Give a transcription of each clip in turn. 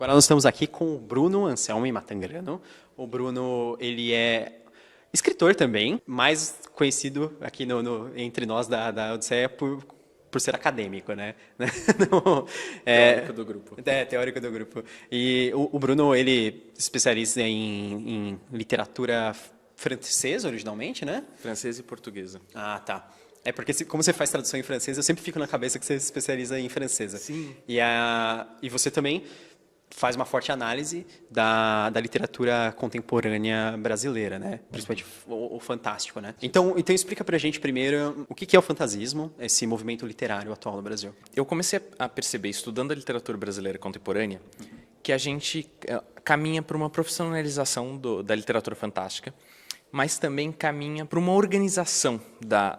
Agora nós estamos aqui com o Bruno Anselmi Matangrano. O Bruno, ele é escritor também, mais conhecido aqui entre nós da Odisseia por ser acadêmico, né? Teórico do grupo. Teórico do grupo. E o Bruno, ele se especializa em literatura francesa, originalmente, né? Francesa e portuguesa. Ah, tá. É porque, como você faz tradução em francês, eu sempre fico na cabeça que você se especializa em francesa. Sim. E você também faz uma forte análise da literatura contemporânea brasileira, né? Principalmente o fantástico, né? Então explica pra gente primeiro o que é o fantasismo, esse movimento literário atual no Brasil. Eu comecei a perceber, estudando a literatura brasileira contemporânea, que a gente caminha para uma profissionalização da literatura fantástica, mas também caminha para uma organização da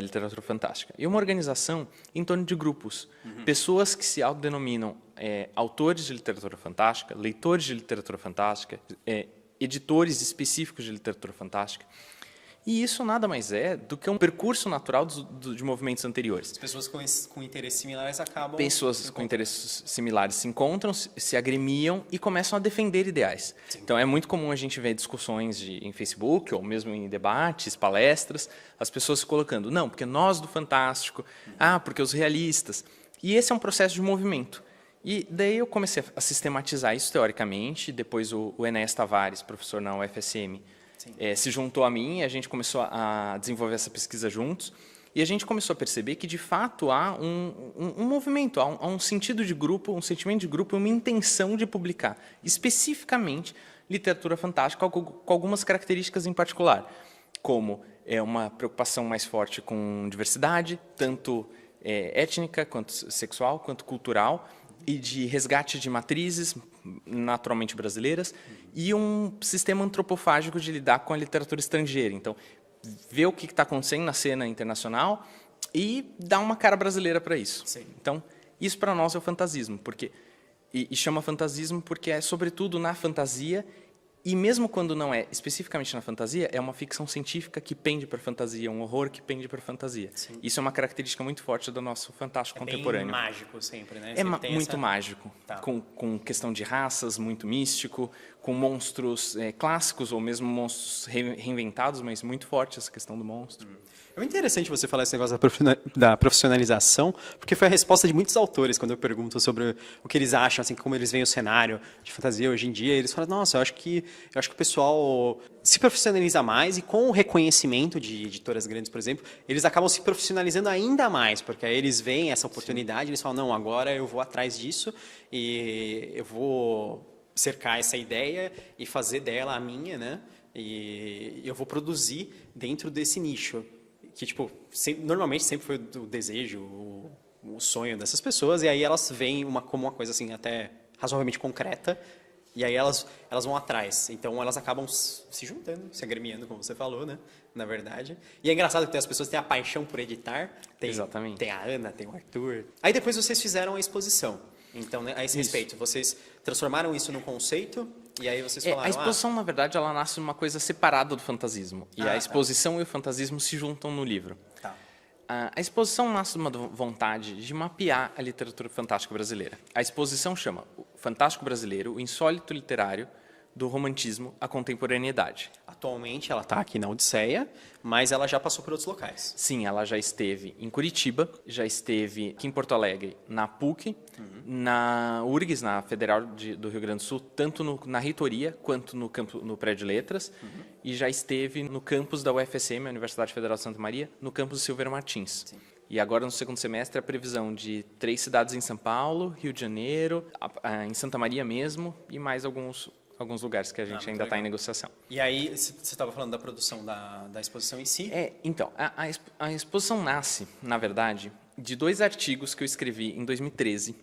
literatura fantástica. E uma organização em torno de grupos. Pessoas que se autodenominam autores de literatura fantástica, leitores de literatura fantástica, editores específicos de literatura fantástica. E isso nada mais é do que um percurso natural de movimentos anteriores. As pessoas com interesses similares acabam... Pessoas com interesses similares se encontram, se agremiam e começam a defender ideais. Sim. Então, é muito comum a gente ver discussões em Facebook, ou mesmo em debates, palestras, as pessoas se colocando, não, porque nós do Fantástico, porque os realistas. E esse é um processo de movimento. E daí eu comecei a sistematizar isso teoricamente, depois o Enéas Tavares, professor na UFSM, se juntou a mim e a gente começou a desenvolver essa pesquisa juntos. E a gente começou a perceber que, de fato, há um movimento, há um sentido de grupo, um sentimento de grupo, uma intenção de publicar, especificamente, literatura fantástica com algumas características em particular, como uma preocupação mais forte com diversidade, tanto étnica, quanto sexual, quanto cultural, e de resgate de matrizes naturalmente brasileiras, e um sistema antropofágico de lidar com a literatura estrangeira. Então, ver o que está acontecendo na cena internacional e dar uma cara brasileira para isso. Sim. Então, isso para nós é o fantasismo, e chama fantasismo porque é sobretudo na fantasia, e mesmo quando não é especificamente na fantasia, é uma ficção científica que pende para a fantasia, um horror que pende para a fantasia. Sim. Isso é uma característica muito forte do nosso fantástico contemporâneo. É bem mágico sempre, né? É muito mágico, Tá. com questão de raças, muito místico, com monstros clássicos ou mesmo monstros reinventados, mas muito forte essa questão do monstro. É interessante você falar esse negócio da profissionalização, porque foi a resposta de muitos autores quando eu pergunto sobre o que eles acham, assim, como eles veem o cenário de fantasia hoje em dia. Eles falam, nossa, eu acho que o pessoal se profissionaliza mais e com o reconhecimento de editoras grandes, por exemplo, eles acabam se profissionalizando ainda mais, porque aí eles veem essa oportunidade e eles falam, não, agora eu vou atrás disso e eu vou cercar essa ideia e fazer dela a minha, né? E eu vou produzir dentro desse nicho. Que, tipo, normalmente sempre foi o desejo, o sonho dessas pessoas, e aí elas veem como uma coisa, assim, até razoavelmente concreta, e aí elas vão atrás. Então, elas acabam se juntando, se agremiando, como você falou, né? Na verdade. E é engraçado que as pessoas têm a paixão por editar. Exatamente. Tem a Ana, tem o Arthur. Aí depois vocês fizeram a exposição. Então, né, a esse respeito, vocês transformaram isso num conceito, e aí vocês falaram... A exposição, na verdade, ela nasce de uma coisa separada do fantasismo. E a exposição e o fantasismo se juntam no livro. Tá. A exposição nasce de uma vontade de mapear a literatura fantástica brasileira. A exposição chama o Fantástico Brasileiro, o insólito literário do romantismo à contemporaneidade. Atualmente ela está aqui na Odisseia, mas ela já passou por outros locais. Sim, ela já esteve em Curitiba, já esteve aqui em Porto Alegre, na PUC, na URGS, na Federal do Rio Grande do Sul, tanto na reitoria quanto no prédio de letras, e já esteve no campus da UFSM, a Universidade Federal de Santa Maria, no campus Silveira Martins. Sim. E agora, no segundo semestre, a previsão de 3 cidades em São Paulo, Rio de Janeiro, em Santa Maria mesmo, e mais alguns lugares que a gente ainda está em negociação. E aí, você estava falando da produção da exposição em si? Então, a exposição nasce, na verdade, de 2 artigos que eu escrevi em 2013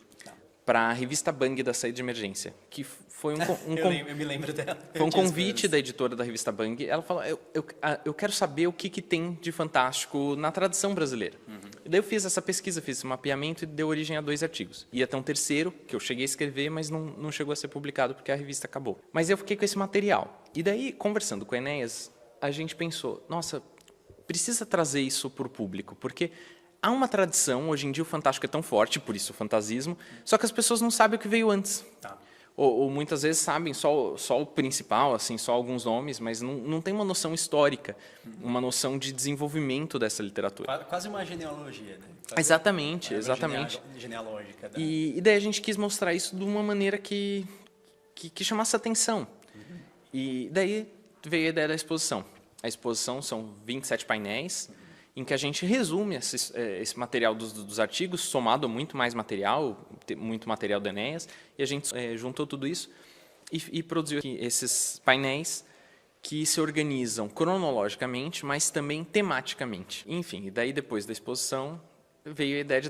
para a revista Bang da Saída de Emergência, que foi eu me lembro dela. Foi um convite da editora da revista Bang. Ela falou, eu quero saber o que tem de fantástico na tradição brasileira. E daí eu fiz essa pesquisa, fiz esse mapeamento e deu origem a 2 artigos. Ia ter um terceiro, que eu cheguei a escrever, mas não chegou a ser publicado porque a revista acabou. Mas eu fiquei com esse material. E daí, conversando com o Enéas, a gente pensou, nossa, precisa trazer isso para o público, porque há uma tradição, hoje em dia o fantástico é tão forte, por isso o fantasismo, só que as pessoas não sabem o que veio antes. Tá. ou muitas vezes sabem só o principal, assim, só alguns nomes, mas não tem uma noção histórica, uma noção de desenvolvimento dessa literatura. Quase uma genealogia, né? Quase Exatamente, uma exatamente. genealógica. E daí a gente quis mostrar isso de uma maneira que chamasse atenção. E daí veio a ideia da exposição. A exposição são 27 painéis, em que a gente resume esse material dos artigos, somado a muito mais material, muito material do Enéas, e a gente juntou tudo isso e produziu aqui esses painéis que se organizam cronologicamente, mas também tematicamente. Enfim, e daí depois da exposição veio a ideia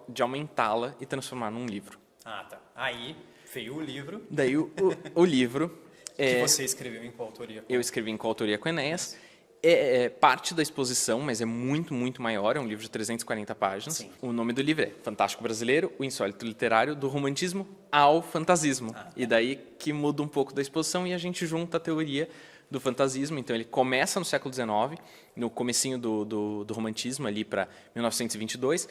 de aumentá-la e transformar num livro. Ah, tá. Aí veio o livro. Daí o livro... Que você escreveu em coautoria. Eu escrevi em coautoria com Enéas. É parte da exposição, mas é muito, muito maior. É um livro de 340 páginas. Sim. O nome do livro é Fantástico Brasileiro, o insólito literário do romantismo ao fantasismo. E daí que muda um pouco da exposição e a gente junta a teoria do fantasismo. Então ele começa no século XIX, no comecinho do romantismo, ali para 1922.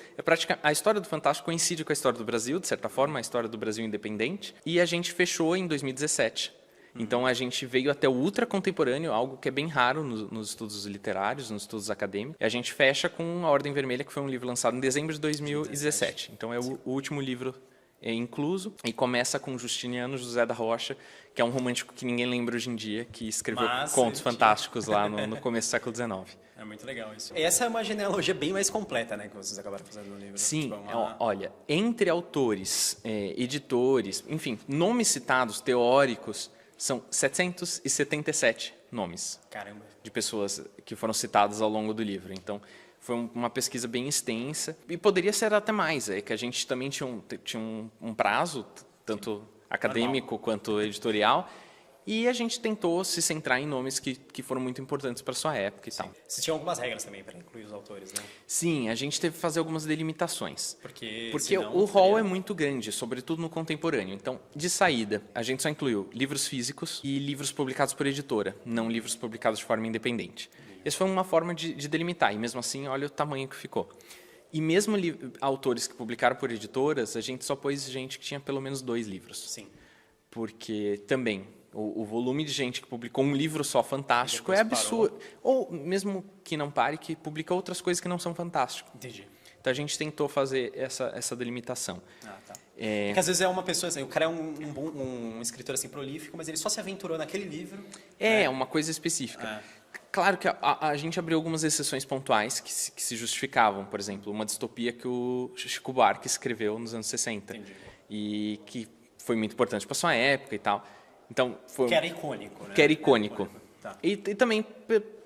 A história do Fantástico coincide com a história do Brasil, de certa forma, a história do Brasil independente. E a gente fechou em 2017. Então, a gente veio até o ultracontemporâneo, algo que é bem raro nos estudos literários, nos estudos acadêmicos. E a gente fecha com A Ordem Vermelha, que foi um livro lançado em dezembro de 2017. Então, é o último livro incluso. E começa com Justiniano José da Rocha, que é um romântico que ninguém lembra hoje em dia, que escreveu contos fantásticos lá no começo do século XIX. É muito legal isso. Essa é uma genealogia bem mais completa, né, que vocês acabaram fazendo no livro. Sim, Tipo, olha, entre autores, editores, enfim, nomes citados, teóricos, são 777 nomes. Caramba. De pessoas que foram citadas ao longo do livro. Então, foi uma pesquisa bem extensa. E poderia ser até mais, que a gente também tinha um prazo, tanto acadêmico quanto editorial, e a gente tentou se centrar em nomes que foram muito importantes para a sua época e tal. Vocês tinham algumas regras também para incluir os autores, né? Sim, a gente teve que fazer algumas delimitações. Porque o rol é muito grande, sobretudo no contemporâneo. Então, de saída, a gente só incluiu livros físicos e livros publicados por editora, não livros publicados de forma independente. Essa foi uma forma de delimitar, e mesmo assim, olha o tamanho que ficou. E mesmo autores que publicaram por editoras, a gente só pôs gente que tinha pelo menos 2 livros. Sim. Porque também o volume de gente que publicou um livro só fantástico é absurdo. Ou mesmo que não pare, que publica outras coisas que não são fantásticas. Entendi. Então a gente tentou fazer essa delimitação. Ah, tá. Porque às vezes é uma pessoa, assim, o cara é um escritor assim, prolífico, mas ele só se aventurou naquele livro. Uma coisa específica. Claro que a gente abriu algumas exceções pontuais que se justificavam. Por exemplo, uma distopia que o Chico Buarque escreveu nos anos 60. Entendi. E que foi muito importante para sua época e tal. Então, que era icônico, né? Que era icônico. Tá. E também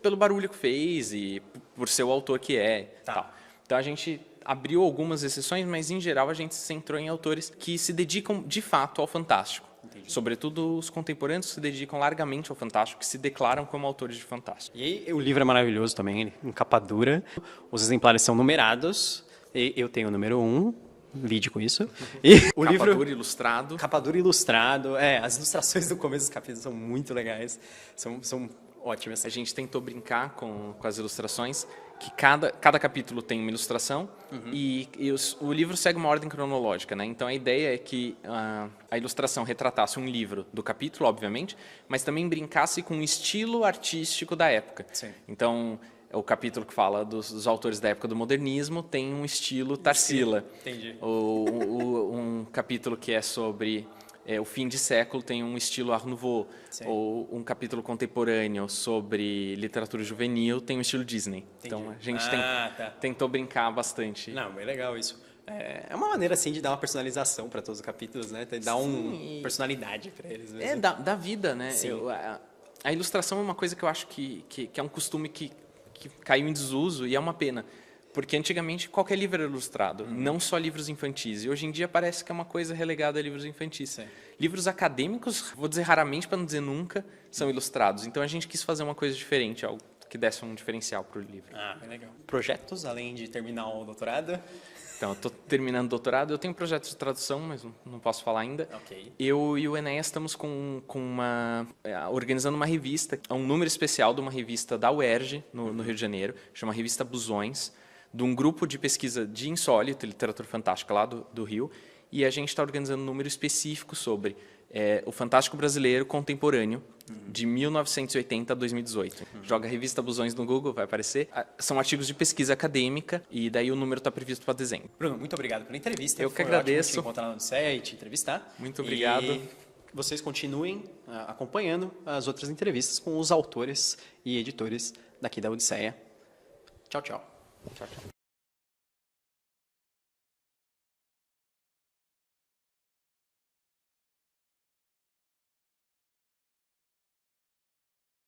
pelo barulho que fez e por ser o autor que é. Tá. Tal. Então, a gente abriu algumas exceções, mas, em geral, a gente se centrou em autores que se dedicam, de fato, ao fantástico. Entendi. Sobretudo os contemporâneos que se dedicam largamente ao fantástico, que se declaram como autores de fantástico. E o livro é maravilhoso também, em capa dura. Os exemplares são numerados. E eu tenho o número 1. Lide com isso. E o capa livro dura ilustrado. Capa dura ilustrado. As ilustrações do começo dos capítulos são muito legais. São ótimas. A gente tentou brincar com as ilustrações, que cada capítulo tem uma ilustração e o livro segue uma ordem cronológica, né? Então a ideia é que a ilustração retratasse um livro do capítulo, obviamente, mas também brincasse com o estilo artístico da época. Sim. Então, o capítulo que fala dos autores da época do modernismo tem um estilo Tarsila. Entendi. Um capítulo que é sobre o fim de século tem um estilo Art Nouveau. Sim. Ou um capítulo contemporâneo sobre literatura juvenil tem um estilo Disney. Entendi. Então a gente tentou brincar bastante. Não, bem legal isso. É uma maneira, assim, de dar uma personalização para todos os capítulos, né? Dar uma personalidade para eles mesmo. Da vida, né? Sim. A ilustração é uma coisa que eu acho que é um costume que caiu em desuso e é uma pena. Porque antigamente qualquer livro era ilustrado, não só livros infantis. E hoje em dia parece que é uma coisa relegada a livros infantis. Sim. Livros acadêmicos, vou dizer raramente para não dizer nunca, são ilustrados. Então a gente quis fazer uma coisa diferente, algo que desse um diferencial para o livro. Bem legal. Projetos, além de terminar o doutorado? Então, eu estou terminando o doutorado, eu tenho projetos de tradução, mas não posso falar ainda. Ok. Eu e o Enéas estamos organizando uma revista, um número especial de uma revista da UERJ, no Rio de Janeiro, chama Revista Busões, de um grupo de pesquisa de insólito, literatura fantástica lá do Rio, e a gente está organizando um número específico sobre É o Fantástico Brasileiro Contemporâneo, de 1980 a 2018. Joga a revista Busões no Google, vai aparecer. São artigos de pesquisa acadêmica e daí o número está previsto para dezembro. Bruno, muito obrigado pela entrevista. Eu que Foi agradeço. ótimo te encontrar lá no Odisseia e te entrevistar. Muito obrigado. E vocês continuem acompanhando as outras entrevistas com os autores e editores daqui da Odisseia. Tchau, tchau. Tchau, tchau.